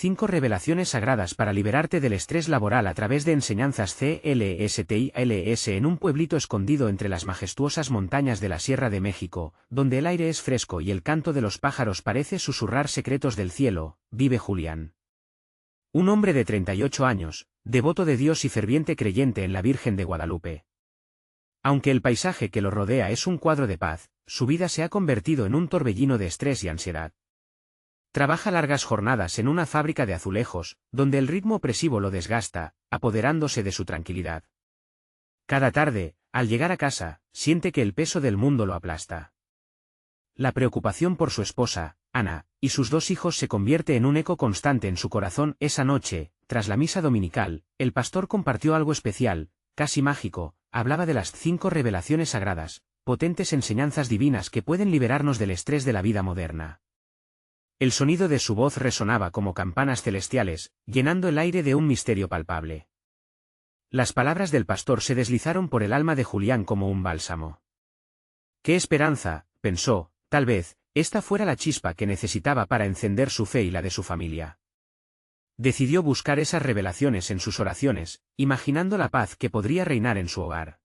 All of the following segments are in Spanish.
5 revelaciones sagradas para liberarte del estrés laboral a través de enseñanzas CLSTILS en un pueblito escondido entre las majestuosas montañas de la Sierra de México, donde el aire es fresco y el canto de los pájaros parece susurrar secretos del cielo, vive Julián. Un hombre de 38 años, devoto de Dios y ferviente creyente en la Virgen de Guadalupe. Aunque el paisaje que lo rodea es un cuadro de paz, su vida se ha convertido en un torbellino de estrés y ansiedad. Trabaja largas jornadas en una fábrica de azulejos, donde el ritmo opresivo lo desgasta, apoderándose de su tranquilidad. Cada tarde, al llegar a casa, siente que el peso del mundo lo aplasta. La preocupación por su esposa, Ana, y sus 2 hijos se convierte en un eco constante en su corazón. Esa noche, tras la misa dominical, el pastor compartió algo especial, casi mágico. Hablaba de las 5 revelaciones sagradas, potentes enseñanzas divinas que pueden liberarnos del estrés de la vida moderna. El sonido de su voz resonaba como campanas celestiales, llenando el aire de un misterio palpable. Las palabras del pastor se deslizaron por el alma de Julián como un bálsamo. ¡Qué esperanza!, pensó, tal vez, esta fuera la chispa que necesitaba para encender su fe y la de su familia. Decidió buscar esas revelaciones en sus oraciones, imaginando la paz que podría reinar en su hogar.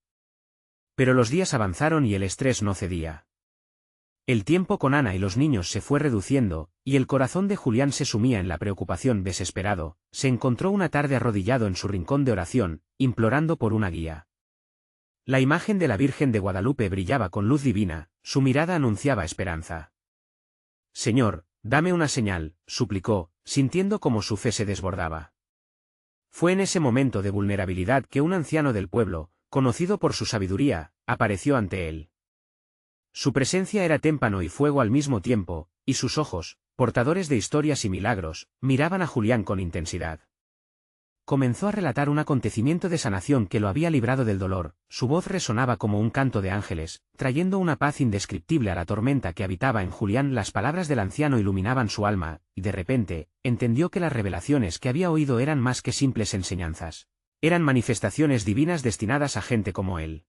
Pero los días avanzaron y el estrés no cedía. El tiempo con Ana y los niños se fue reduciendo, y el corazón de Julián se sumía en la preocupación. Desesperado, se encontró una tarde arrodillado en su rincón de oración, implorando por una guía. La imagen de la Virgen de Guadalupe brillaba con luz divina, su mirada anunciaba esperanza. «Señor, dame una señal», suplicó, sintiendo como su fe se desbordaba. Fue en ese momento de vulnerabilidad que un anciano del pueblo, conocido por su sabiduría, apareció ante él. Su presencia era témpano y fuego al mismo tiempo, y sus ojos, portadores de historias y milagros, miraban a Julián con intensidad. Comenzó a relatar un acontecimiento de sanación que lo había librado del dolor. Su voz resonaba como un canto de ángeles, trayendo una paz indescriptible a la tormenta que habitaba en Julián. Las palabras del anciano iluminaban su alma, y de repente, entendió que las revelaciones que había oído eran más que simples enseñanzas. Eran manifestaciones divinas destinadas a gente como él.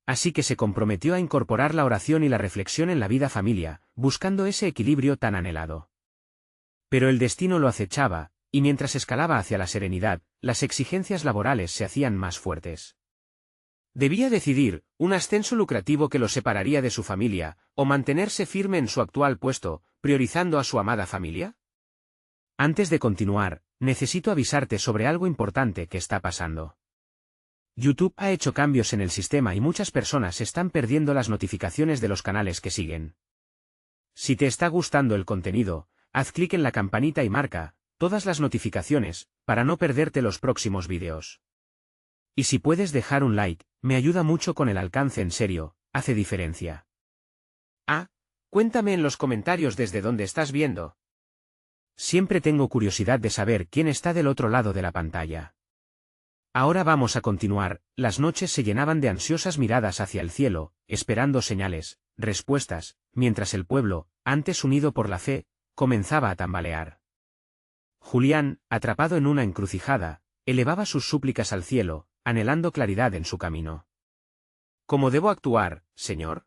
Así que se comprometió a incorporar la oración y la reflexión en la vida familia, buscando ese equilibrio tan anhelado. Pero el destino lo acechaba, y mientras escalaba hacia la serenidad, las exigencias laborales se hacían más fuertes. Debía decidir, un ascenso lucrativo que lo separaría de su familia, o mantenerse firme en su actual puesto, priorizando a su amada familia. Antes de continuar, necesito avisarte sobre algo importante que está pasando. YouTube ha hecho cambios en el sistema y muchas personas están perdiendo las notificaciones de los canales que siguen. Si te está gustando el contenido, haz clic en la campanita y marca todas las notificaciones, para no perderte los próximos vídeos. Y si puedes dejar un like, me ayuda mucho con el alcance. En serio, hace diferencia. Cuéntame en los comentarios desde dónde estás viendo. Siempre tengo curiosidad de saber quién está del otro lado de la pantalla. Ahora vamos a continuar. Las noches se llenaban de ansiosas miradas hacia el cielo, esperando señales, respuestas, mientras el pueblo, antes unido por la fe, comenzaba a tambalear. Julián, atrapado en una encrucijada, elevaba sus súplicas al cielo, anhelando claridad en su camino. ¿Cómo debo actuar, Señor?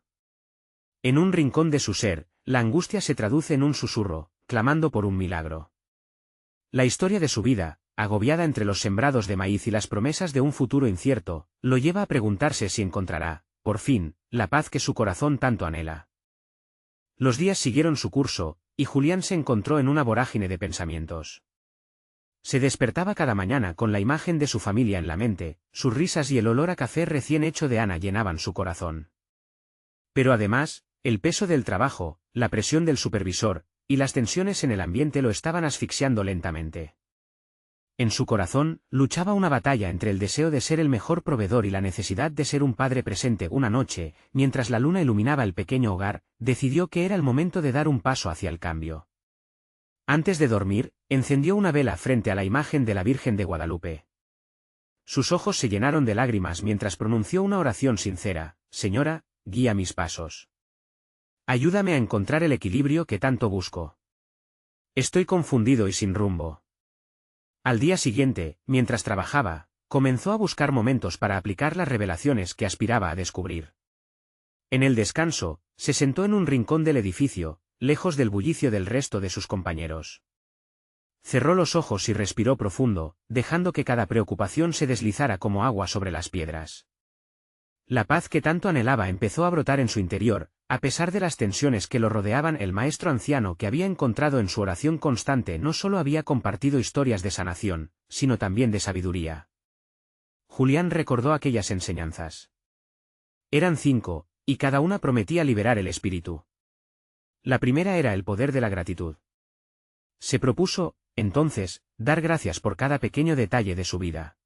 En un rincón de su ser, la angustia se traduce en un susurro, clamando por un milagro. La historia de su vida, agobiada entre los sembrados de maíz y las promesas de un futuro incierto, lo lleva a preguntarse si encontrará, por fin, la paz que su corazón tanto anhela. Los días siguieron su curso, y Julián se encontró en una vorágine de pensamientos. Se despertaba cada mañana con la imagen de su familia en la mente, sus risas y el olor a café recién hecho de Ana llenaban su corazón. Pero además, el peso del trabajo, la presión del supervisor, y las tensiones en el ambiente lo estaban asfixiando lentamente. En su corazón, luchaba una batalla entre el deseo de ser el mejor proveedor y la necesidad de ser un padre presente. Una noche, mientras la luna iluminaba el pequeño hogar, decidió que era el momento de dar un paso hacia el cambio. Antes de dormir, encendió una vela frente a la imagen de la Virgen de Guadalupe. Sus ojos se llenaron de lágrimas mientras pronunció una oración sincera: «Señora, guía mis pasos. Ayúdame a encontrar el equilibrio que tanto busco. Estoy confundido y sin rumbo». Al día siguiente, mientras trabajaba, comenzó a buscar momentos para aplicar las revelaciones que aspiraba a descubrir. En el descanso, se sentó en un rincón del edificio, lejos del bullicio del resto de sus compañeros. Cerró los ojos y respiró profundo, dejando que cada preocupación se deslizara como agua sobre las piedras. La paz que tanto anhelaba empezó a brotar en su interior, a pesar de las tensiones que lo rodeaban. El maestro anciano que había encontrado en su oración constante no solo había compartido historias de sanación, sino también de sabiduría. Julián recordó aquellas enseñanzas. Eran 5, y cada una prometía liberar el espíritu. La primera era el poder de la gratitud. Se propuso, entonces, dar gracias por cada pequeño detalle de su vida.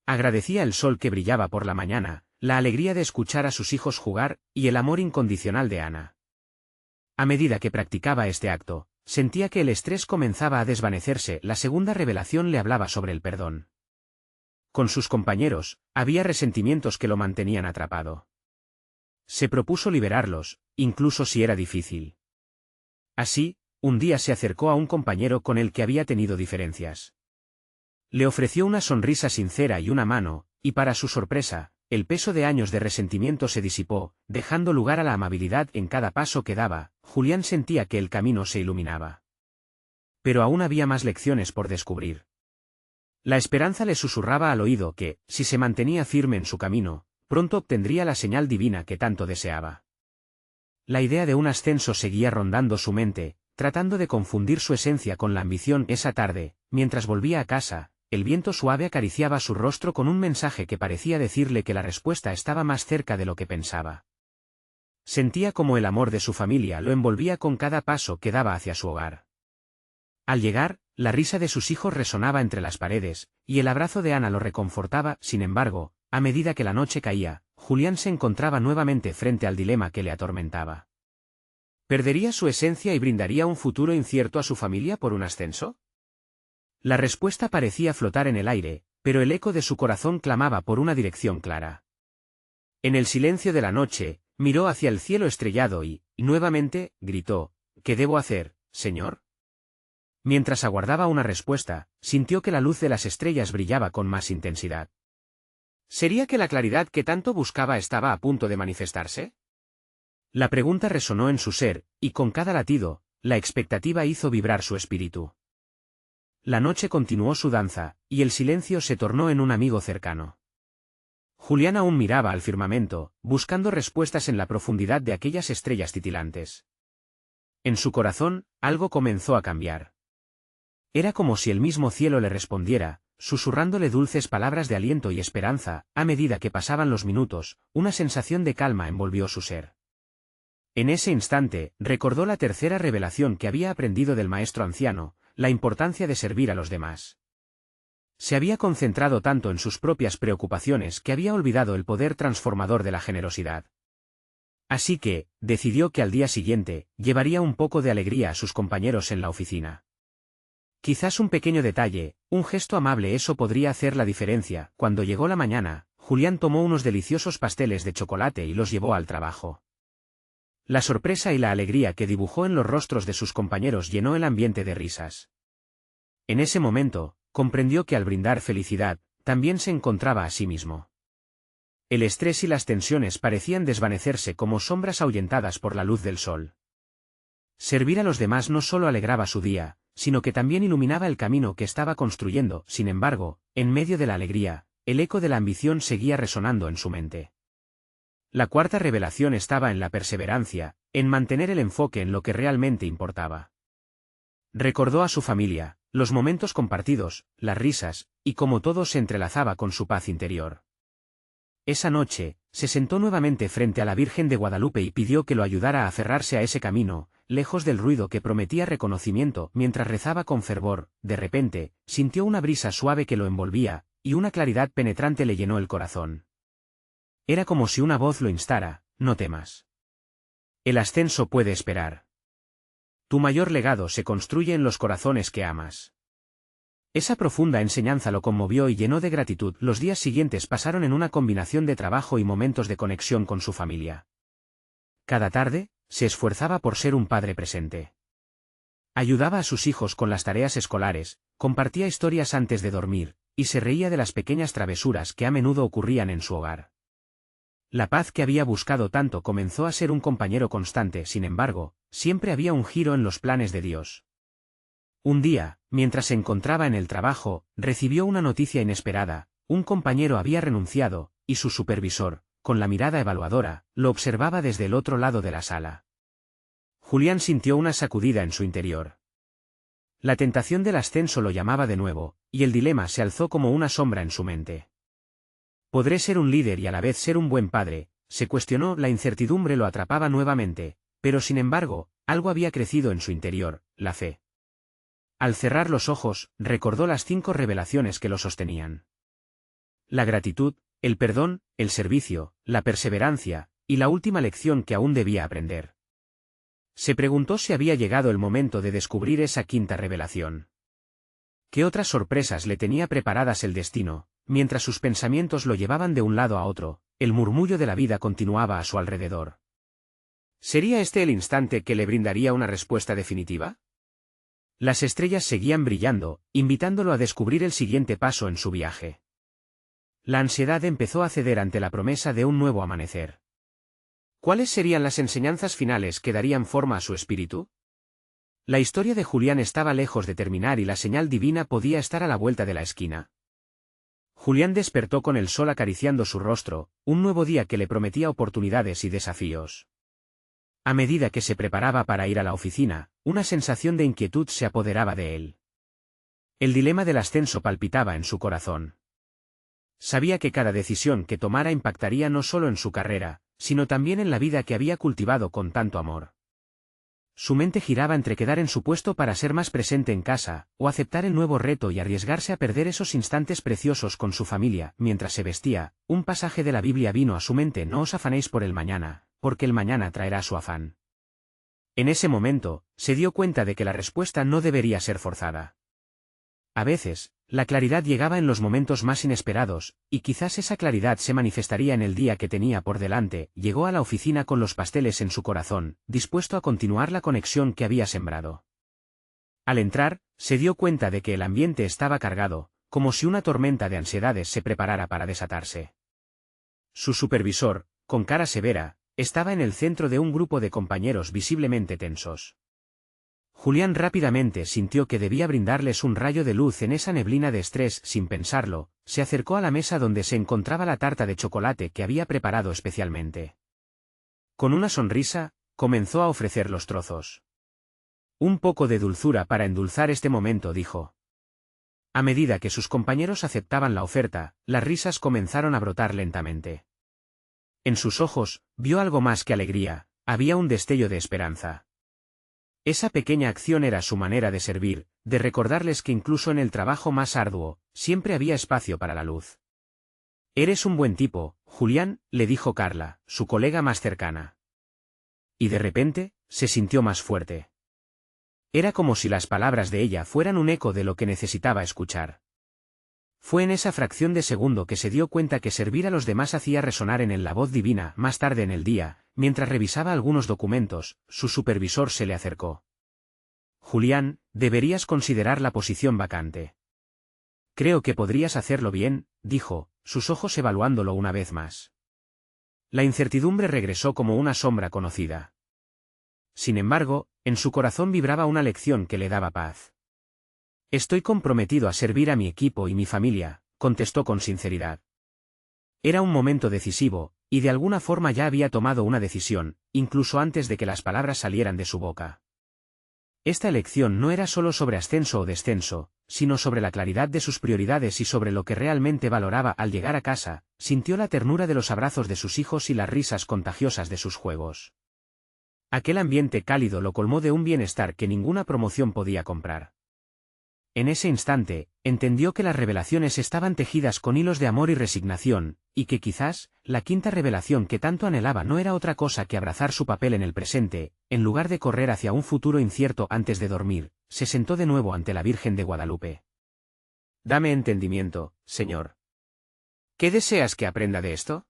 Agradecía el sol que brillaba por la mañana, la alegría de escuchar a sus hijos jugar, y el amor incondicional de Ana. A medida que practicaba este acto, sentía que el estrés comenzaba a desvanecerse. La segunda revelación le hablaba sobre el perdón. Con sus compañeros, había resentimientos que lo mantenían atrapado. Se propuso liberarlos, incluso si era difícil. Así, un día se acercó a un compañero con el que había tenido diferencias. Le ofreció una sonrisa sincera y una mano, y para su sorpresa, el peso de años de resentimiento se disipó, dejando lugar a la amabilidad en cada paso que daba. Julián sentía que el camino se iluminaba. Pero aún había más lecciones por descubrir. La esperanza le susurraba al oído que, si se mantenía firme en su camino, pronto obtendría la señal divina que tanto deseaba. La idea de un ascenso seguía rondando su mente, tratando de confundir su esencia con la ambición. Esa tarde, mientras volvía a casa, el viento suave acariciaba su rostro con un mensaje que parecía decirle que la respuesta estaba más cerca de lo que pensaba. Sentía como el amor de su familia lo envolvía con cada paso que daba hacia su hogar. Al llegar, la risa de sus hijos resonaba entre las paredes, y el abrazo de Ana lo reconfortaba. Sin embargo, a medida que la noche caía, Julián se encontraba nuevamente frente al dilema que le atormentaba. ¿Perdería su esencia y brindaría un futuro incierto a su familia por un ascenso? La respuesta parecía flotar en el aire, pero el eco de su corazón clamaba por una dirección clara. En el silencio de la noche, miró hacia el cielo estrellado y, nuevamente, gritó: ¿Qué debo hacer, Señor? Mientras aguardaba una respuesta, sintió que la luz de las estrellas brillaba con más intensidad. ¿Sería que la claridad que tanto buscaba estaba a punto de manifestarse? La pregunta resonó en su ser, y con cada latido, la expectativa hizo vibrar su espíritu. La noche continuó su danza, y el silencio se tornó en un amigo cercano. Julián aún miraba al firmamento, buscando respuestas en la profundidad de aquellas estrellas titilantes. En su corazón, algo comenzó a cambiar. Era como si el mismo cielo le respondiera, susurrándole dulces palabras de aliento y esperanza. A medida que pasaban los minutos, una sensación de calma envolvió su ser. En ese instante, recordó la tercera revelación que había aprendido del maestro anciano, la importancia de servir a los demás. Se había concentrado tanto en sus propias preocupaciones que había olvidado el poder transformador de la generosidad. Así que, decidió que al día siguiente, llevaría un poco de alegría a sus compañeros en la oficina. Quizás un pequeño detalle, un gesto amable, eso podría hacer la diferencia. Cuando llegó la mañana, Julián tomó unos deliciosos pasteles de chocolate y los llevó al trabajo. La sorpresa y la alegría que dibujó en los rostros de sus compañeros llenó el ambiente de risas. En ese momento, comprendió que al brindar felicidad, también se encontraba a sí mismo. El estrés y las tensiones parecían desvanecerse como sombras ahuyentadas por la luz del sol. Servir a los demás no solo alegraba su día, sino que también iluminaba el camino que estaba construyendo. Sin embargo, en medio de la alegría, el eco de la ambición seguía resonando en su mente. La cuarta revelación estaba en la perseverancia, en mantener el enfoque en lo que realmente importaba. Recordó a su familia, los momentos compartidos, las risas, y cómo todo se entrelazaba con su paz interior. Esa noche, se sentó nuevamente frente a la Virgen de Guadalupe y pidió que lo ayudara a aferrarse a ese camino, lejos del ruido que prometía reconocimiento. Mientras rezaba con fervor, de repente, sintió una brisa suave que lo envolvía, y una claridad penetrante le llenó el corazón. Era como si una voz lo instara: no temas. El ascenso puede esperar. Tu mayor legado se construye en los corazones que amas. Esa profunda enseñanza lo conmovió y llenó de gratitud. Los días siguientes pasaron en una combinación de trabajo y momentos de conexión con su familia. Cada tarde, se esforzaba por ser un padre presente. Ayudaba a sus hijos con las tareas escolares, compartía historias antes de dormir, y se reía de las pequeñas travesuras que a menudo ocurrían en su hogar. La paz que había buscado tanto comenzó a ser un compañero constante. Sin embargo, siempre había un giro en los planes de Dios. Un día, mientras se encontraba en el trabajo, recibió una noticia inesperada: un compañero había renunciado, y su supervisor, con la mirada evaluadora, lo observaba desde el otro lado de la sala. Julián sintió una sacudida en su interior. La tentación del ascenso lo llamaba de nuevo, y el dilema se alzó como una sombra en su mente. ¿Podré ser un líder y a la vez ser un buen padre?, se cuestionó. La incertidumbre lo atrapaba nuevamente, pero sin embargo, algo había crecido en su interior: la fe. Al cerrar los ojos, recordó las 5 revelaciones que lo sostenían: la gratitud, el perdón, el servicio, la perseverancia, y la última lección que aún debía aprender. Se preguntó si había llegado el momento de descubrir esa 5ª revelación. ¿Qué otras sorpresas le tenía preparadas el destino? Mientras sus pensamientos lo llevaban de un lado a otro, el murmullo de la vida continuaba a su alrededor. ¿Sería este el instante que le brindaría una respuesta definitiva? Las estrellas seguían brillando, invitándolo a descubrir el siguiente paso en su viaje. La ansiedad empezó a ceder ante la promesa de un nuevo amanecer. ¿Cuáles serían las enseñanzas finales que darían forma a su espíritu? La historia de Julián estaba lejos de terminar y la señal divina podía estar a la vuelta de la esquina. Julián despertó con el sol acariciando su rostro, un nuevo día que le prometía oportunidades y desafíos. A medida que se preparaba para ir a la oficina, una sensación de inquietud se apoderaba de él. El dilema del ascenso palpitaba en su corazón. Sabía que cada decisión que tomara impactaría no solo en su carrera, sino también en la vida que había cultivado con tanto amor. Su mente giraba entre quedar en su puesto para ser más presente en casa, o aceptar el nuevo reto y arriesgarse a perder esos instantes preciosos con su familia. Mientras se vestía, un pasaje de la Biblia vino a su mente: no os afanéis por el mañana, porque el mañana traerá su afán. En ese momento, se dio cuenta de que la respuesta no debería ser forzada. A veces, la claridad llegaba en los momentos más inesperados, y quizás esa claridad se manifestaría en el día que tenía por delante. Llegó a la oficina con los pasteles en su corazón, dispuesto a continuar la conexión que había sembrado. Al entrar, se dio cuenta de que el ambiente estaba cargado, como si una tormenta de ansiedades se preparara para desatarse. Su supervisor, con cara severa, estaba en el centro de un grupo de compañeros visiblemente tensos. Julián rápidamente sintió que debía brindarles un rayo de luz en esa neblina de estrés. Sin pensarlo, se acercó a la mesa donde se encontraba la tarta de chocolate que había preparado especialmente. Con una sonrisa, comenzó a ofrecer los trozos. Un poco de dulzura para endulzar este momento, dijo. A medida que sus compañeros aceptaban la oferta, las risas comenzaron a brotar lentamente. En sus ojos, vio algo más que alegría: había un destello de esperanza. Esa pequeña acción era su manera de servir, de recordarles que incluso en el trabajo más arduo, siempre había espacio para la luz. «Eres un buen tipo, Julián», le dijo Carla, su colega más cercana. Y de repente, se sintió más fuerte. Era como si las palabras de ella fueran un eco de lo que necesitaba escuchar. Fue en esa fracción de segundo que se dio cuenta que servir a los demás hacía resonar en él la voz divina. Más tarde en el día, mientras revisaba algunos documentos, su supervisor se le acercó. «Julián, deberías considerar la posición vacante». «Creo que podrías hacerlo bien», dijo, sus ojos evaluándolo una vez más. La incertidumbre regresó como una sombra conocida. Sin embargo, en su corazón vibraba una lección que le daba paz. «Estoy comprometido a servir a mi equipo y mi familia», contestó con sinceridad. Era un momento decisivo, y de alguna forma ya había tomado una decisión, incluso antes de que las palabras salieran de su boca. Esta elección no era solo sobre ascenso o descenso, sino sobre la claridad de sus prioridades y sobre lo que realmente valoraba. Al llegar a casa, sintió la ternura de los abrazos de sus hijos y las risas contagiosas de sus juegos. Aquel ambiente cálido lo colmó de un bienestar que ninguna promoción podía comprar. En ese instante, entendió que las revelaciones estaban tejidas con hilos de amor y resignación, y que quizás, la 5ª revelación que tanto anhelaba no era otra cosa que abrazar su papel en el presente. En lugar de correr hacia un futuro incierto. Antes de dormir, se sentó de nuevo ante la Virgen de Guadalupe. «Dame entendimiento, Señor. ¿Qué deseas que aprenda de esto?».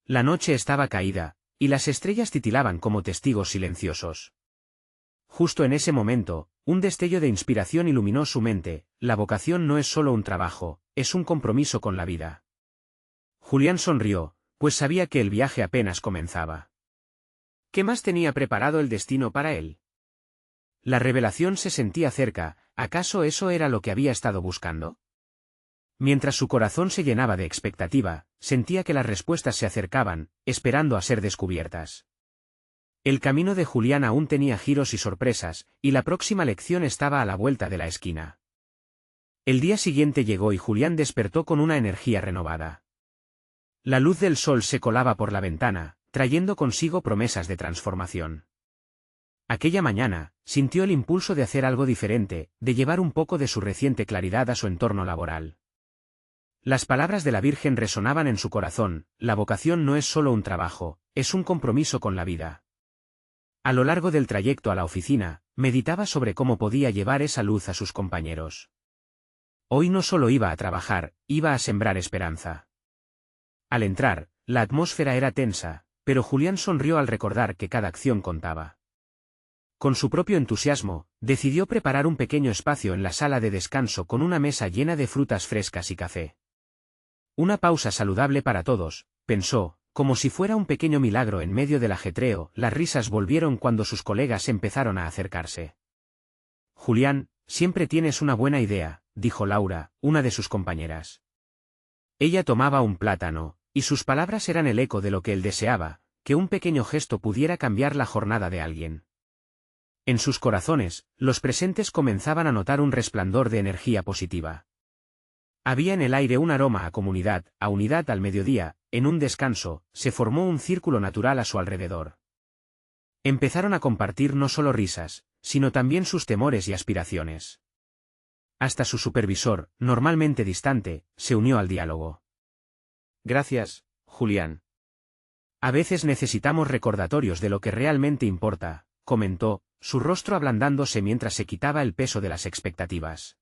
La noche estaba caída, y las estrellas titilaban como testigos silenciosos. Justo en ese momento, un destello de inspiración iluminó su mente. La vocación no es solo un trabajo, es un compromiso con la vida. Julián sonrió, pues sabía que el viaje apenas comenzaba. ¿Qué más tenía preparado el destino para él? La revelación se sentía cerca, ¿acaso eso era lo que había estado buscando? Mientras su corazón se llenaba de expectativa, sentía que las respuestas se acercaban, esperando a ser descubiertas. El camino de Julián aún tenía giros y sorpresas, y la próxima lección estaba a la vuelta de la esquina. El día siguiente llegó y Julián despertó con una energía renovada. La luz del sol se colaba por la ventana, trayendo consigo promesas de transformación. Aquella mañana, sintió el impulso de hacer algo diferente, de llevar un poco de su reciente claridad a su entorno laboral. Las palabras de la Virgen resonaban en su corazón: la vocación no es solo un trabajo, es un compromiso con la vida. A lo largo del trayecto a la oficina, meditaba sobre cómo podía llevar esa luz a sus compañeros. Hoy no solo iba a trabajar, iba a sembrar esperanza. Al entrar, la atmósfera era tensa, pero Julián sonrió al recordar que cada acción contaba. Con su propio entusiasmo, decidió preparar un pequeño espacio en la sala de descanso con una mesa llena de frutas frescas y café. Una pausa saludable para todos, pensó, como si fuera un pequeño milagro en medio del ajetreo. Las risas volvieron cuando sus colegas empezaron a acercarse. Julián, siempre tienes una buena idea, dijo Laura, una de sus compañeras. Ella tomaba un plátano, y sus palabras eran el eco de lo que él deseaba, que un pequeño gesto pudiera cambiar la jornada de alguien. En sus corazones, los presentes comenzaban a notar un resplandor de energía positiva. Había en el aire un aroma a comunidad, a unidad. Al mediodía, en un descanso, se formó un círculo natural a su alrededor. Empezaron a compartir no solo risas, sino también sus temores y aspiraciones. Hasta su supervisor, normalmente distante, se unió al diálogo. Gracias, Julián. A veces necesitamos recordatorios de lo que realmente importa, comentó, su rostro ablandándose mientras se quitaba el peso de las expectativas.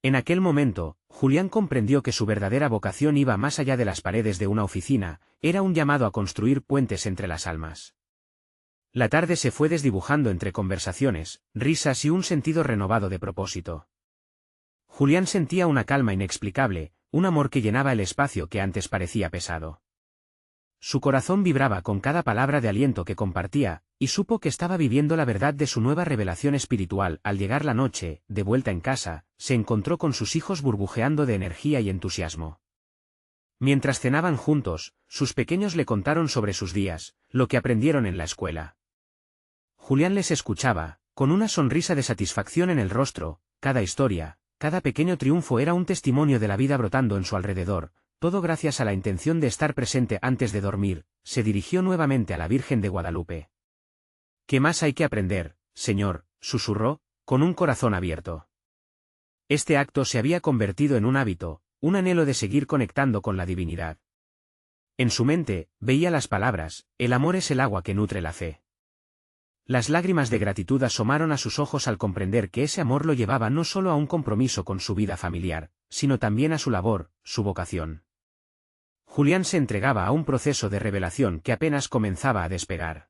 En aquel momento, Julián comprendió que su verdadera vocación iba más allá de las paredes de una oficina, era un llamado a construir puentes entre las almas. La tarde se fue desdibujando entre conversaciones, risas y un sentido renovado de propósito. Julián sentía una calma inexplicable, un amor que llenaba el espacio que antes parecía pesado. Su corazón vibraba con cada palabra de aliento que compartía, y supo que estaba viviendo la verdad de su nueva revelación espiritual. Al llegar la noche, de vuelta en casa, se encontró con sus hijos burbujeando de energía y entusiasmo. Mientras cenaban juntos, sus pequeños le contaron sobre sus días, lo que aprendieron en la escuela. Julián les escuchaba, con una sonrisa de satisfacción en el rostro. Cada historia, cada pequeño triunfo era un testimonio de la vida brotando en su alrededor. Todo gracias a la intención de estar presente. Antes de dormir, se dirigió nuevamente a la Virgen de Guadalupe. ¿Qué más hay que aprender, Señor?, susurró, con un corazón abierto. Este acto se había convertido en un hábito, un anhelo de seguir conectando con la divinidad. En su mente, veía las palabras: el amor es el agua que nutre la fe. Las lágrimas de gratitud asomaron a sus ojos al comprender que ese amor lo llevaba no solo a un compromiso con su vida familiar, sino también a su labor, su vocación. Julián se entregaba a un proceso de revelación que apenas comenzaba a despegar.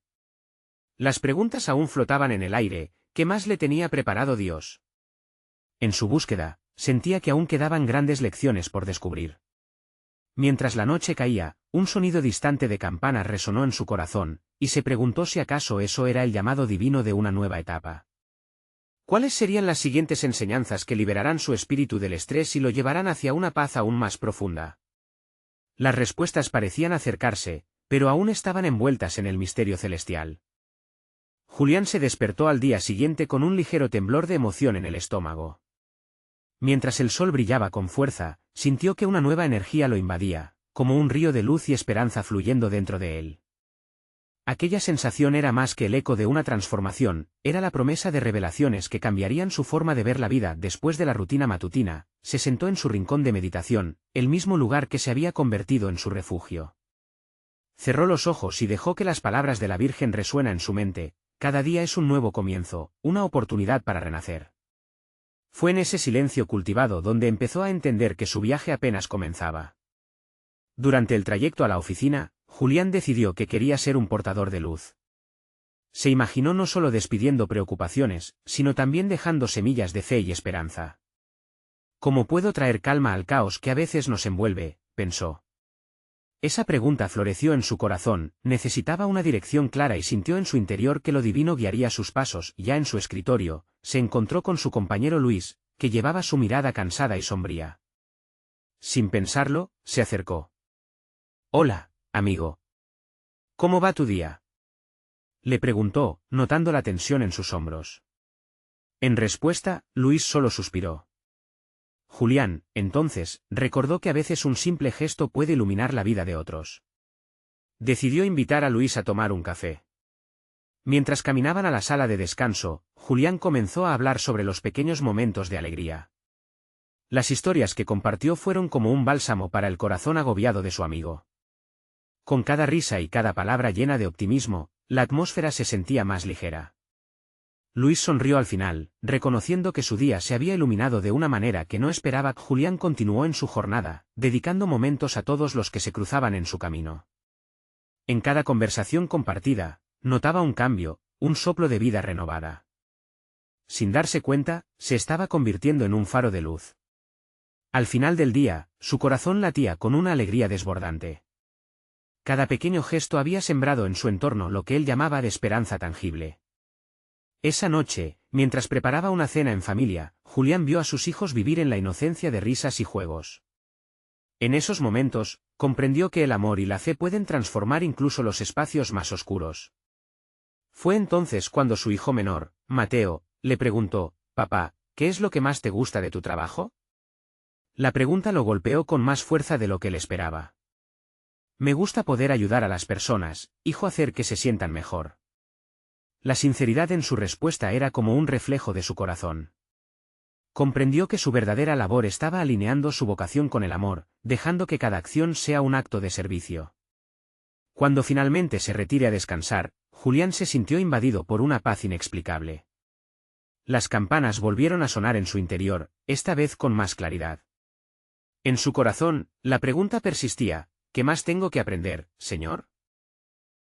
Las preguntas aún flotaban en el aire: ¿qué más le tenía preparado Dios? En su búsqueda, sentía que aún quedaban grandes lecciones por descubrir. Mientras la noche caía, un sonido distante de campanas resonó en su corazón, y se preguntó si acaso eso era el llamado divino de una nueva etapa. ¿Cuáles serían las siguientes enseñanzas que liberarán su espíritu del estrés y lo llevarán hacia una paz aún más profunda? Las respuestas parecían acercarse, pero aún estaban envueltas en el misterio celestial. Julián se despertó al día siguiente con un ligero temblor de emoción en el estómago. Mientras el sol brillaba con fuerza, sintió que una nueva energía lo invadía, como un río de luz y esperanza fluyendo dentro de él. Aquella sensación era más que el eco de una transformación, era la promesa de revelaciones que cambiarían su forma de ver la vida. Después de la rutina matutina, se sentó en su rincón de meditación, el mismo lugar que se había convertido en su refugio. Cerró los ojos y dejó que las palabras de la Virgen resuenan en su mente: cada día es un nuevo comienzo, una oportunidad para renacer. Fue en ese silencio cultivado donde empezó a entender que su viaje apenas comenzaba. Durante el trayecto a la oficina, Julián decidió que quería ser un portador de luz. Se imaginó no solo despidiendo preocupaciones, sino también dejando semillas de fe y esperanza. ¿Cómo puedo traer calma al caos que a veces nos envuelve?, pensó. Esa pregunta floreció en su corazón, necesitaba una dirección clara y sintió en su interior que lo divino guiaría sus pasos. Ya en su escritorio, se encontró con su compañero Luis, que llevaba su mirada cansada y sombría. Sin pensarlo, se acercó. «Hola, amigo. ¿Cómo va tu día?», le preguntó, notando la tensión en sus hombros. En respuesta, Luis solo suspiró. Julián, entonces, recordó que a veces un simple gesto puede iluminar la vida de otros. Decidió invitar a Luis a tomar un café. Mientras caminaban a la sala de descanso, Julián comenzó a hablar sobre los pequeños momentos de alegría. Las historias que compartió fueron como un bálsamo para el corazón agobiado de su amigo. Con cada risa y cada palabra llena de optimismo, la atmósfera se sentía más ligera. Luis sonrió al final, reconociendo que su día se había iluminado de una manera que no esperaba. Julián continuó en su jornada, dedicando momentos a todos los que se cruzaban en su camino. En cada conversación compartida, notaba un cambio, un soplo de vida renovada. Sin darse cuenta, se estaba convirtiendo en un faro de luz. Al final del día, su corazón latía con una alegría desbordante. Cada pequeño gesto había sembrado en su entorno lo que él llamaba de esperanza tangible. Esa noche, mientras preparaba una cena en familia, Julián vio a sus hijos vivir en la inocencia de risas y juegos. En esos momentos, comprendió que el amor y la fe pueden transformar incluso los espacios más oscuros. Fue entonces cuando su hijo menor, Mateo, le preguntó: «Papá, ¿qué es lo que más te gusta de tu trabajo?». La pregunta lo golpeó con más fuerza de lo que él esperaba. «Me gusta poder ayudar a las personas, hijo, hacer que se sientan mejor». La sinceridad en su respuesta era como un reflejo de su corazón. Comprendió que su verdadera labor estaba alineando su vocación con el amor, dejando que cada acción sea un acto de servicio. Cuando finalmente se retire a descansar, Julián se sintió invadido por una paz inexplicable. Las campanas volvieron a sonar en su interior, esta vez con más claridad. En su corazón, la pregunta persistía: «¿Qué más tengo que aprender, Señor?».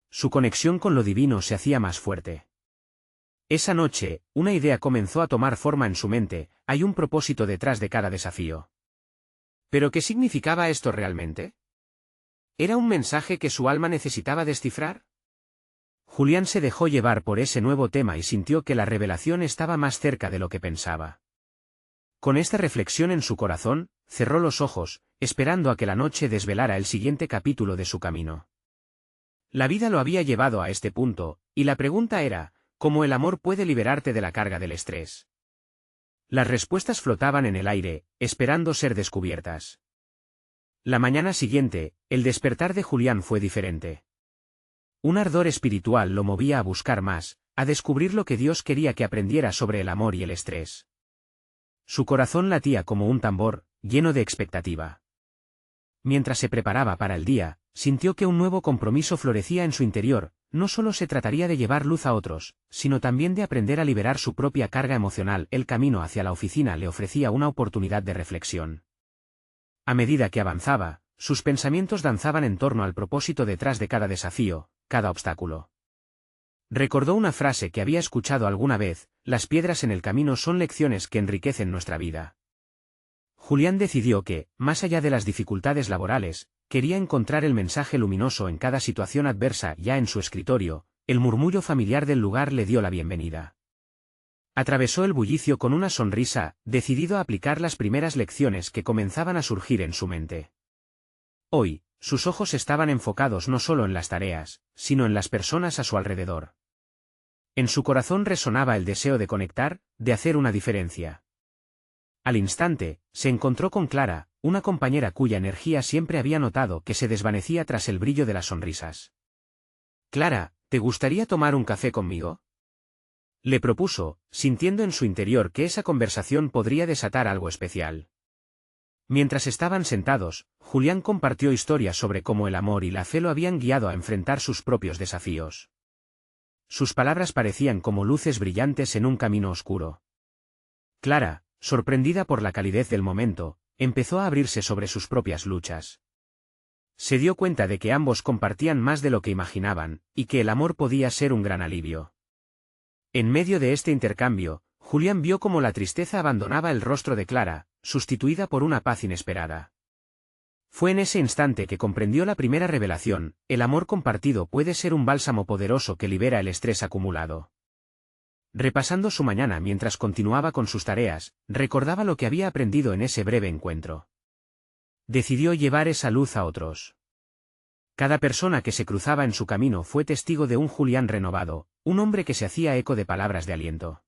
Su conexión con lo divino se hacía más fuerte. Esa noche, una idea comenzó a tomar forma en su mente: hay un propósito detrás de cada desafío. ¿Pero qué significaba esto realmente? ¿Era un mensaje que su alma necesitaba descifrar? Julián se dejó llevar por ese nuevo tema y sintió que la revelación estaba más cerca de lo que pensaba. Con esta reflexión en su corazón, cerró los ojos, esperando a que la noche desvelara el siguiente capítulo de su camino. La vida lo había llevado a este punto, y la pregunta era: ¿cómo el amor puede liberarte de la carga del estrés? Las respuestas flotaban en el aire, esperando ser descubiertas. La mañana siguiente, el despertar de Julián fue diferente. Un ardor espiritual lo movía a buscar más, a descubrir lo que Dios quería que aprendiera sobre el amor y el estrés. Su corazón latía como un tambor, lleno de expectativa. Mientras se preparaba para el día, sintió que un nuevo compromiso florecía en su interior. No solo se trataría de llevar luz a otros, sino también de aprender a liberar su propia carga emocional. El camino hacia la oficina le ofrecía una oportunidad de reflexión. A medida que avanzaba, sus pensamientos danzaban en torno al propósito detrás de cada desafío, cada obstáculo. Recordó una frase que había escuchado alguna vez: «Las piedras en el camino son lecciones que enriquecen nuestra vida». Julián decidió que, más allá de las dificultades laborales, quería encontrar el mensaje luminoso en cada situación adversa. Ya en su escritorio, el murmullo familiar del lugar le dio la bienvenida. Atravesó el bullicio con una sonrisa, decidido a aplicar las primeras lecciones que comenzaban a surgir en su mente. Hoy, sus ojos estaban enfocados no solo en las tareas, sino en las personas a su alrededor. En su corazón resonaba el deseo de conectar, de hacer una diferencia. Al instante, se encontró con Clara, una compañera cuya energía siempre había notado que se desvanecía tras el brillo de las sonrisas. «Clara, ¿te gustaría tomar un café conmigo?», le propuso, sintiendo en su interior que esa conversación podría desatar algo especial. Mientras estaban sentados, Julián compartió historias sobre cómo el amor y la fe lo habían guiado a enfrentar sus propios desafíos. Sus palabras parecían como luces brillantes en un camino oscuro. Clara, sorprendida por la calidez del momento, empezó a abrirse sobre sus propias luchas. Se dio cuenta de que ambos compartían más de lo que imaginaban, y que el amor podía ser un gran alivio. En medio de este intercambio, Julián vio cómo la tristeza abandonaba el rostro de Clara, sustituida por una paz inesperada. Fue en ese instante que comprendió la primera revelación: el amor compartido puede ser un bálsamo poderoso que libera el estrés acumulado. Repasando su mañana mientras continuaba con sus tareas, recordaba lo que había aprendido en ese breve encuentro. Decidió llevar esa luz a otros. Cada persona que se cruzaba en su camino fue testigo de un Julián renovado, un hombre que se hacía eco de palabras de aliento.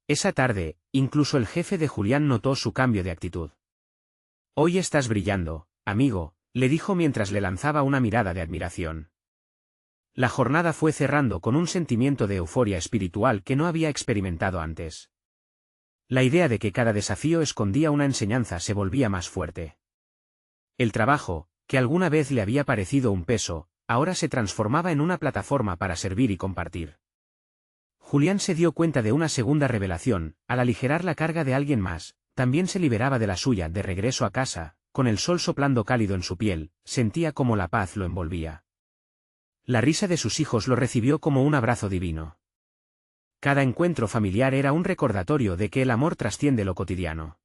Esa tarde, incluso el jefe de Julián notó su cambio de actitud. «Hoy estás brillando, amigo», le dijo mientras le lanzaba una mirada de admiración. La jornada fue cerrando con un sentimiento de euforia espiritual que no había experimentado antes. La idea de que cada desafío escondía una enseñanza se volvía más fuerte. El trabajo, que alguna vez le había parecido un peso, ahora se transformaba en una plataforma para servir y compartir. Julián se dio cuenta de una segunda revelación: al aligerar la carga de alguien más, también se liberaba de la suya. De regreso a casa, con el sol soplando cálido en su piel, sentía como la paz lo envolvía. La risa de sus hijos lo recibió como un abrazo divino. Cada encuentro familiar era un recordatorio de que el amor trasciende lo cotidiano.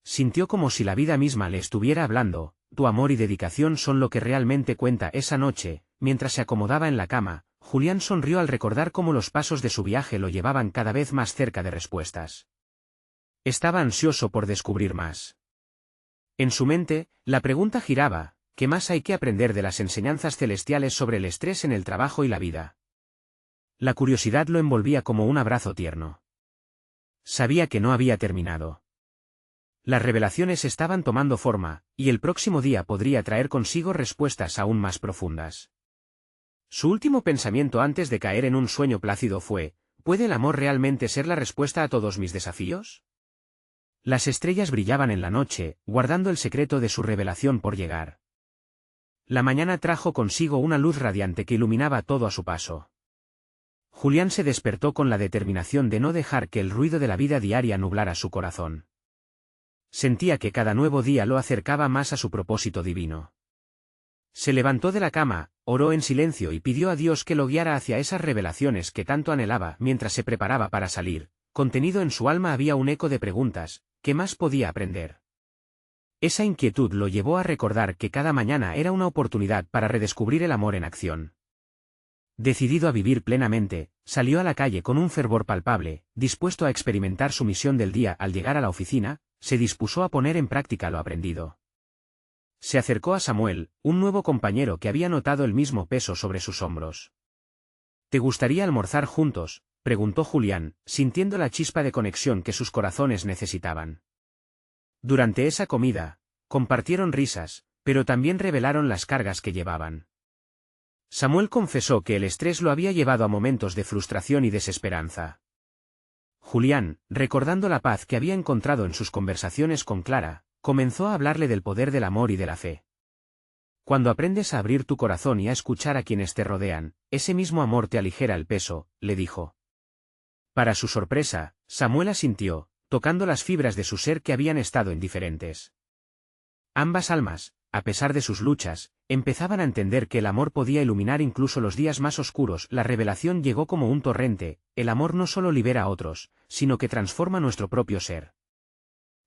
Sintió como si la vida misma le estuviera hablando: tu amor y dedicación son lo que realmente cuenta. Esa noche, mientras se acomodaba en la cama, Julián sonrió al recordar cómo los pasos de su viaje lo llevaban cada vez más cerca de respuestas. Estaba ansioso por descubrir más. En su mente, la pregunta giraba: ¿qué más hay que aprender de las enseñanzas celestiales sobre el estrés en el trabajo y la vida? La curiosidad lo envolvía como un abrazo tierno. Sabía que no había terminado. Las revelaciones estaban tomando forma, y el próximo día podría traer consigo respuestas aún más profundas. Su último pensamiento antes de caer en un sueño plácido fue: ¿puede el amor realmente ser la respuesta a todos mis desafíos? Las estrellas brillaban en la noche, guardando el secreto de su revelación por llegar. La mañana trajo consigo una luz radiante que iluminaba todo a su paso. Julián se despertó con la determinación de no dejar que el ruido de la vida diaria nublara su corazón. Sentía que cada nuevo día lo acercaba más a su propósito divino. Se levantó de la cama, oró en silencio y pidió a Dios que lo guiara hacia esas revelaciones que tanto anhelaba. Mientras se preparaba para salir, contenido en su alma había un eco de preguntas: ¿qué más podía aprender? Esa inquietud lo llevó a recordar que cada mañana era una oportunidad para redescubrir el amor en acción. Decidido a vivir plenamente, salió a la calle con un fervor palpable, dispuesto a experimentar su misión del día. Al llegar a la oficina, se dispuso a poner en práctica lo aprendido. Se acercó a Samuel, un nuevo compañero que había notado el mismo peso sobre sus hombros. ¿Te gustaría almorzar juntos?, preguntó Julián, sintiendo la chispa de conexión que sus corazones necesitaban. Durante esa comida, compartieron risas, pero también revelaron las cargas que llevaban. Samuel confesó que el estrés lo había llevado a momentos de frustración y desesperanza. Julián, recordando la paz que había encontrado en sus conversaciones con Clara, comenzó a hablarle del poder del amor y de la fe. Cuando aprendes a abrir tu corazón y a escuchar a quienes te rodean, ese mismo amor te aligera el peso, le dijo. Para su sorpresa, Samuel asintió, tocando las fibras de su ser que habían estado indiferentes. Ambas almas, a pesar de sus luchas, empezaban a entender que el amor podía iluminar incluso los días más oscuros. La revelación llegó como un torrente: el amor no solo libera a otros, sino que transforma nuestro propio ser.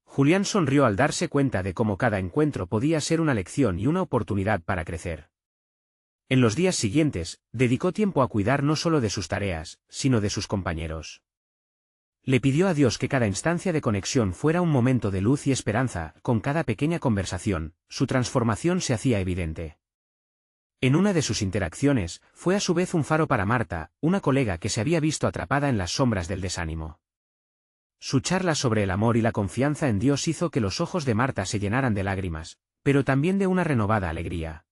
Julián sonrió al darse cuenta de cómo cada encuentro podía ser una lección y una oportunidad para crecer. En los días siguientes, dedicó tiempo a cuidar no solo de sus tareas, sino de sus compañeros. Le pidió a Dios que cada instancia de conexión fuera un momento de luz y esperanza. Con cada pequeña conversación, su transformación se hacía evidente. En una de sus interacciones, fue a su vez un faro para Marta, una colega que se había visto atrapada en las sombras del desánimo. Su charla sobre el amor y la confianza en Dios hizo que los ojos de Marta se llenaran de lágrimas, pero también de una renovada alegría.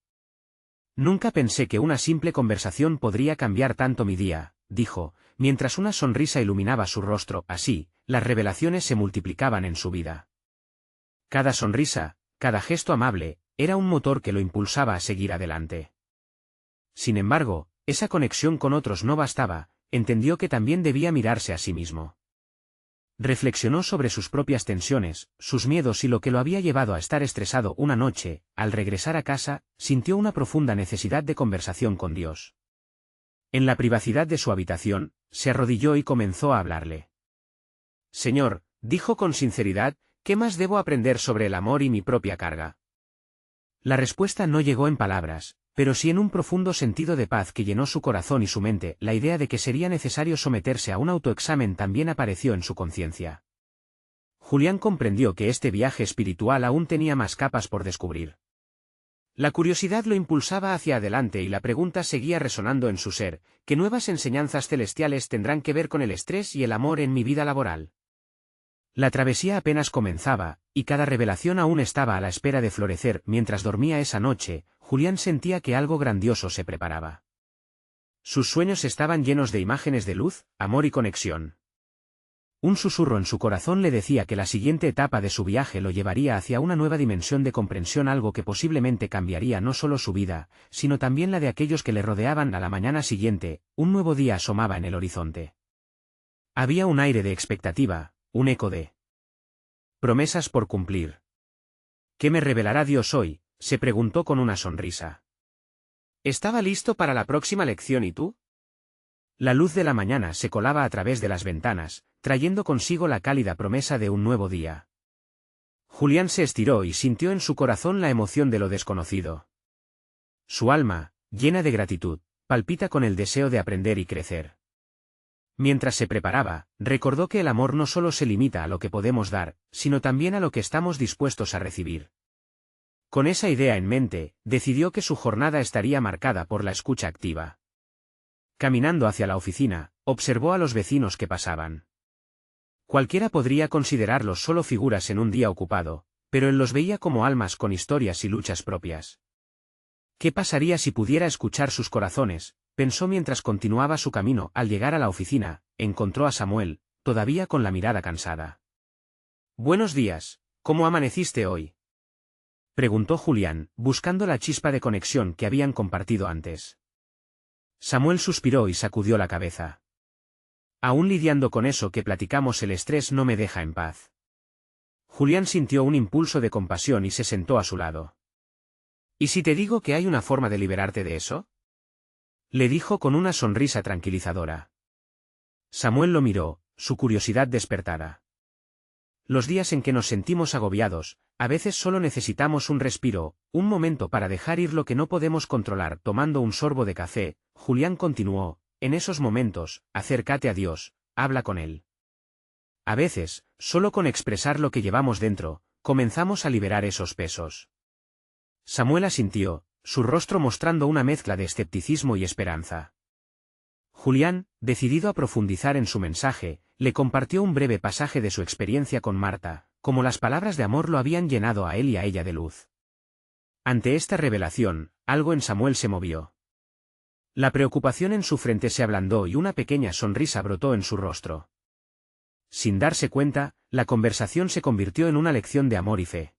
Nunca pensé que una simple conversación podría cambiar tanto mi día, dijo, mientras una sonrisa iluminaba su rostro. Así, las revelaciones se multiplicaban en su vida. Cada sonrisa, cada gesto amable, era un motor que lo impulsaba a seguir adelante. Sin embargo, esa conexión con otros no bastaba, entendió que también debía mirarse a sí mismo. Reflexionó sobre sus propias tensiones, sus miedos y lo que lo había llevado a estar estresado. Una noche, al regresar a casa, sintió una profunda necesidad de conversación con Dios. En la privacidad de su habitación, se arrodilló y comenzó a hablarle. Señor, dijo con sinceridad, ¿qué más debo aprender sobre el amor y mi propia carga? La respuesta no llegó en palabras, pero sí en un profundo sentido de paz que llenó su corazón y su mente. La idea de que sería necesario someterse a un autoexamen también apareció en su conciencia. Julián comprendió que este viaje espiritual aún tenía más capas por descubrir. La curiosidad lo impulsaba hacia adelante y la pregunta seguía resonando en su ser: ¿qué nuevas enseñanzas celestiales tendrán que ver con el estrés y el amor en mi vida laboral? La travesía apenas comenzaba, y cada revelación aún estaba a la espera de florecer. Mientras dormía esa noche, Julián sentía que algo grandioso se preparaba. Sus sueños estaban llenos de imágenes de luz, amor y conexión. Un susurro en su corazón le decía que la siguiente etapa de su viaje lo llevaría hacia una nueva dimensión de comprensión, algo que posiblemente cambiaría no solo su vida, sino también la de aquellos que le rodeaban. A la mañana siguiente, un nuevo día asomaba en el horizonte. Había un aire de expectativa, un eco de promesas por cumplir. ¿Qué me revelará Dios hoy?, se preguntó con una sonrisa. ¿Estaba listo para la próxima lección y tú? La luz de la mañana se colaba a través de las ventanas, trayendo consigo la cálida promesa de un nuevo día. Julián se estiró y sintió en su corazón la emoción de lo desconocido. Su alma, llena de gratitud, palpita con el deseo de aprender y crecer. Mientras se preparaba, recordó que el amor no solo se limita a lo que podemos dar, sino también a lo que estamos dispuestos a recibir. Con esa idea en mente, decidió que su jornada estaría marcada por la escucha activa. Caminando hacia la oficina, observó a los vecinos que pasaban. Cualquiera podría considerarlos solo figuras en un día ocupado, pero él los veía como almas con historias y luchas propias. ¿Qué pasaría si pudiera escuchar sus corazones?, pensó mientras continuaba su camino. Al llegar a la oficina, encontró a Samuel, todavía con la mirada cansada. «Buenos días, ¿cómo amaneciste hoy?», preguntó Julián, buscando la chispa de conexión que habían compartido antes. Samuel suspiró y sacudió la cabeza. «Aún lidiando con eso que platicamos, el estrés no me deja en paz». Julián sintió un impulso de compasión y se sentó a su lado. «¿Y si te digo que hay una forma de liberarte de eso?», le dijo con una sonrisa tranquilizadora. Samuel lo miró, su curiosidad despertada. Los días en que nos sentimos agobiados, a veces solo necesitamos un respiro, un momento para dejar ir lo que no podemos controlar. Tomando un sorbo de café, Julián continuó: «En esos momentos, acércate a Dios, habla con Él. A veces, solo con expresar lo que llevamos dentro, comenzamos a liberar esos pesos». Samuel asintió, su rostro mostrando una mezcla de escepticismo y esperanza. Julián, decidido a profundizar en su mensaje, le compartió un breve pasaje de su experiencia con Marta, como las palabras de amor lo habían llenado a él y a ella de luz. Ante esta revelación, algo en Samuel se movió. La preocupación en su frente se ablandó y una pequeña sonrisa brotó en su rostro. Sin darse cuenta, la conversación se convirtió en una lección de amor y fe.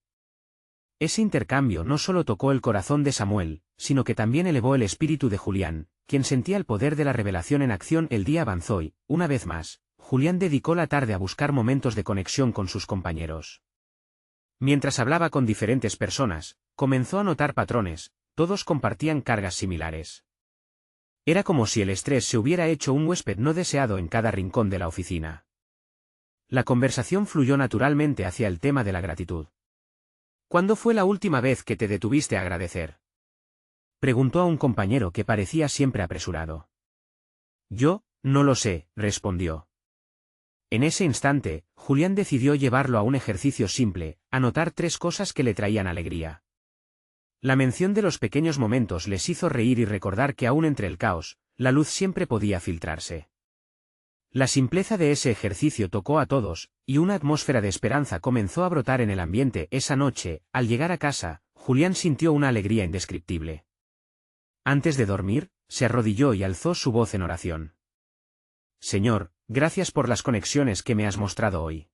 Ese intercambio no solo tocó el corazón de Samuel, sino que también elevó el espíritu de Julián, quien sentía el poder de la revelación en acción. El día avanzó y, una vez más, Julián dedicó la tarde a buscar momentos de conexión con sus compañeros. Mientras hablaba con diferentes personas, comenzó a notar patrones: todos compartían cargas similares. Era como si el estrés se hubiera hecho un huésped no deseado en cada rincón de la oficina. La conversación fluyó naturalmente hacia el tema de la gratitud. «¿Cuándo fue la última vez que te detuviste a agradecer?», preguntó a un compañero que parecía siempre apresurado. «Yo, no lo sé», respondió. En ese instante, Julián decidió llevarlo a un ejercicio simple: anotar 3 cosas que le traían alegría. La mención de los pequeños momentos les hizo reír y recordar que aún entre el caos, la luz siempre podía filtrarse. La simpleza de ese ejercicio tocó a todos, y una atmósfera de esperanza comenzó a brotar en el ambiente. Esa noche, al llegar a casa, Julián sintió una alegría indescriptible. Antes de dormir, se arrodilló y alzó su voz en oración. «Señor, gracias por las conexiones que me has mostrado hoy.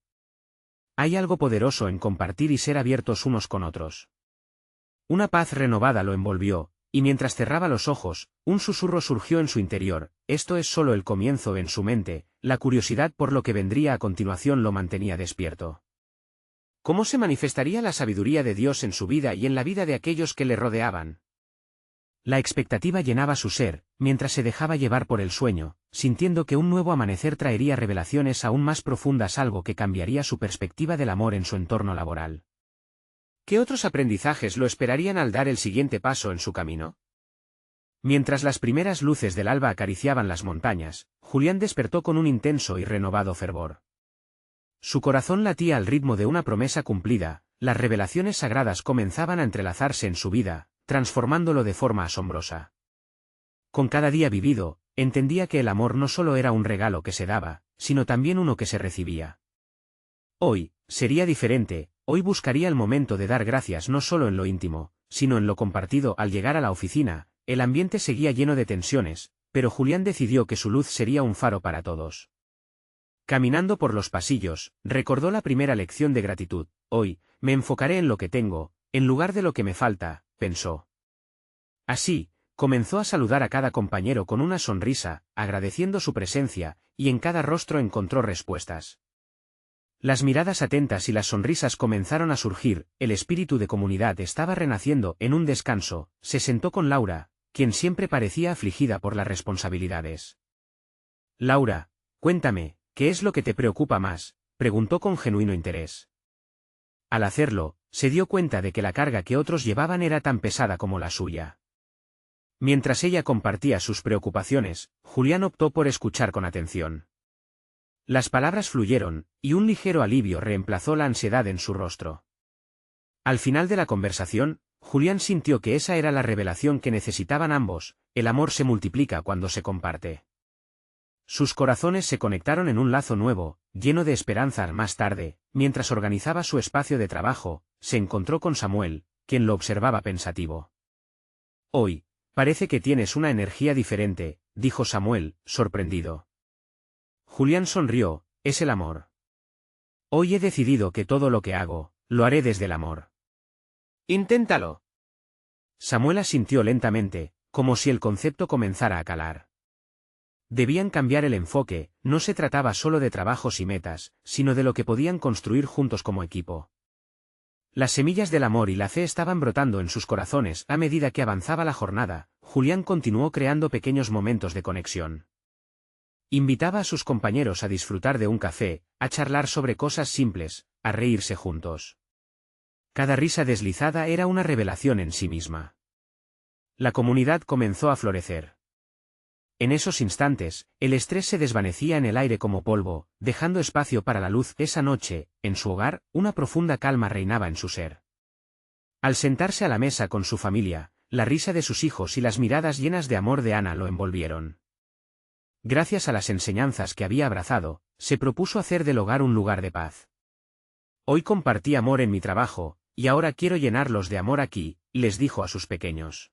Hay algo poderoso en compartir y ser abiertos unos con otros». Una paz renovada lo envolvió, y mientras cerraba los ojos, un susurro surgió en su interior: esto es solo el comienzo. En su mente, la curiosidad por lo que vendría a continuación lo mantenía despierto. ¿Cómo se manifestaría la sabiduría de Dios en su vida y en la vida de aquellos que le rodeaban? La expectativa llenaba su ser, mientras se dejaba llevar por el sueño, sintiendo que un nuevo amanecer traería revelaciones aún más profundas, algo que cambiaría su perspectiva del amor en su entorno laboral. ¿Qué otros aprendizajes lo esperarían al dar el siguiente paso en su camino? Mientras las primeras luces del alba acariciaban las montañas, Julián despertó con un intenso y renovado fervor. Su corazón latía al ritmo de una promesa cumplida, las revelaciones sagradas comenzaban a entrelazarse en su vida, transformándolo de forma asombrosa. Con cada día vivido, entendía que el amor no solo era un regalo que se daba, sino también uno que se recibía. Hoy, sería diferente, hoy buscaría el momento de dar gracias no solo en lo íntimo, sino en lo compartido. Al llegar a la oficina, el ambiente seguía lleno de tensiones, pero Julián decidió que su luz sería un faro para todos. Caminando por los pasillos, recordó la primera lección de gratitud. Hoy, me enfocaré en lo que tengo, en lugar de lo que me falta, pensó. Así, comenzó a saludar a cada compañero con una sonrisa, agradeciendo su presencia, y en cada rostro encontró respuestas. Las miradas atentas y las sonrisas comenzaron a surgir, el espíritu de comunidad estaba renaciendo. En un descanso, se sentó con Laura, quien siempre parecía afligida por las responsabilidades. Laura, cuéntame, ¿qué es lo que te preocupa más?, preguntó con genuino interés. Al hacerlo, se dio cuenta de que la carga que otros llevaban era tan pesada como la suya. Mientras ella compartía sus preocupaciones, Julián optó por escuchar con atención. Las palabras fluyeron, y un ligero alivio reemplazó la ansiedad en su rostro. Al final de la conversación, Julián sintió que esa era la revelación que necesitaban ambos: el amor se multiplica cuando se comparte. Sus corazones se conectaron en un lazo nuevo, lleno de esperanza. Más tarde, mientras organizaba su espacio de trabajo, se encontró con Samuel, quien lo observaba pensativo. Hoy, parece que tienes una energía diferente, dijo Samuel, sorprendido. Julián sonrió. Es el amor. Hoy he decidido que todo lo que hago, lo haré desde el amor. Inténtalo. Samuel asintió lentamente, como si el concepto comenzara a calar. Debían cambiar el enfoque, no se trataba solo de trabajos y metas, sino de lo que podían construir juntos como equipo. Las semillas del amor y la fe estaban brotando en sus corazones. A medida que avanzaba la jornada, Julián continuó creando pequeños momentos de conexión. Invitaba a sus compañeros a disfrutar de un café, a charlar sobre cosas simples, a reírse juntos. Cada risa deslizada era una revelación en sí misma. La comunidad comenzó a florecer. En esos instantes, el estrés se desvanecía en el aire como polvo, dejando espacio para la luz. Esa noche, en su hogar, una profunda calma reinaba en su ser. Al sentarse a la mesa con su familia, la risa de sus hijos y las miradas llenas de amor de Ana lo envolvieron. Gracias a las enseñanzas que había abrazado, se propuso hacer del hogar un lugar de paz. Hoy compartí amor en mi trabajo, y ahora quiero llenarlos de amor aquí, les dijo a sus pequeños.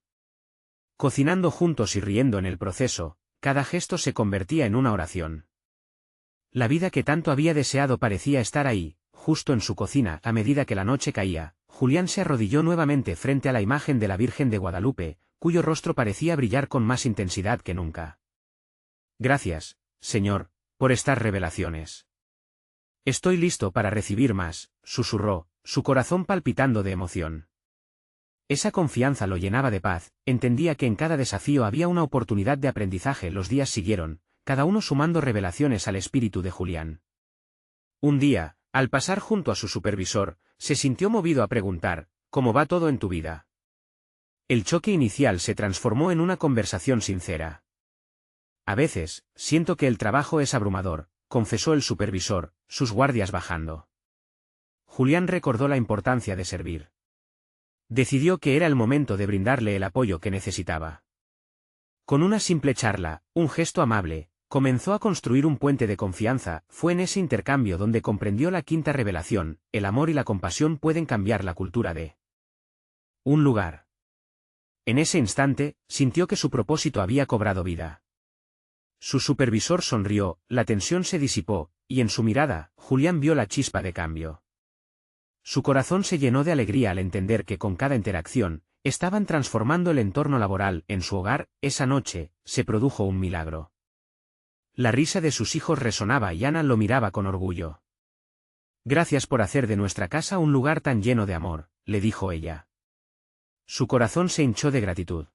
Cocinando juntos y riendo en el proceso, cada gesto se convertía en una oración. La vida que tanto había deseado parecía estar ahí, justo en su cocina. A medida que la noche caía, Julián se arrodilló nuevamente frente a la imagen de la Virgen de Guadalupe, cuyo rostro parecía brillar con más intensidad que nunca. Gracias, Señor, por estas revelaciones. Estoy listo para recibir más, susurró, su corazón palpitando de emoción. Esa confianza lo llenaba de paz, entendía que en cada desafío había una oportunidad de aprendizaje. Los días siguieron, cada uno sumando revelaciones al espíritu de Julián. Un día, al pasar junto a su supervisor, se sintió movido a preguntar: ¿cómo va todo en tu vida? El choque inicial se transformó en una conversación sincera. A veces, siento que el trabajo es abrumador, confesó el supervisor, sus guardias bajando. Julián recordó la importancia de servir. Decidió que era el momento de brindarle el apoyo que necesitaba. Con una simple charla, un gesto amable, comenzó a construir un puente de confianza. Fue en ese intercambio donde comprendió la quinta revelación: el amor y la compasión pueden cambiar la cultura de un lugar. En ese instante, sintió que su propósito había cobrado vida. Su supervisor sonrió, la tensión se disipó, y en su mirada, Julián vio la chispa de cambio. Su corazón se llenó de alegría al entender que con cada interacción, estaban transformando el entorno laboral. En su hogar, esa noche, se produjo un milagro. La risa de sus hijos resonaba y Ana lo miraba con orgullo. Gracias por hacer de nuestra casa un lugar tan lleno de amor, le dijo ella. Su corazón se hinchó de gratitud.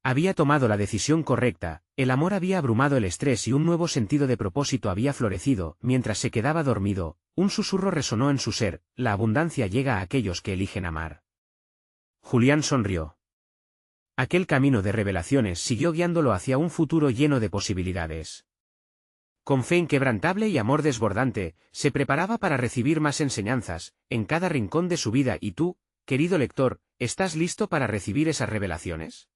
Había tomado la decisión correcta, el amor había abrumado el estrés y un nuevo sentido de propósito había florecido. Mientras se quedaba dormido, Un susurro resonó en su ser: la abundancia llega a aquellos que eligen amar. Julián sonrió. Aquel camino de revelaciones siguió guiándolo hacia un futuro lleno de posibilidades. Con fe inquebrantable y amor desbordante, se preparaba para recibir más enseñanzas, en cada rincón de su vida. ¿Y tú, querido lector, estás listo para recibir esas revelaciones?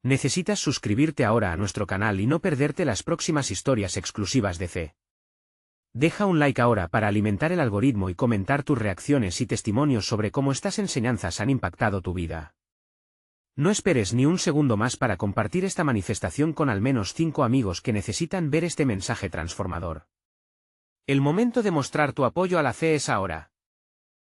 Necesitas suscribirte ahora a nuestro canal y no perderte las próximas historias exclusivas de fe. Deja un like ahora para alimentar el algoritmo y comentar tus reacciones y testimonios sobre cómo estas enseñanzas han impactado tu vida. No esperes ni un segundo más para compartir esta manifestación con al menos 5 amigos que necesitan ver este mensaje transformador. El momento de mostrar tu apoyo a la fe es ahora.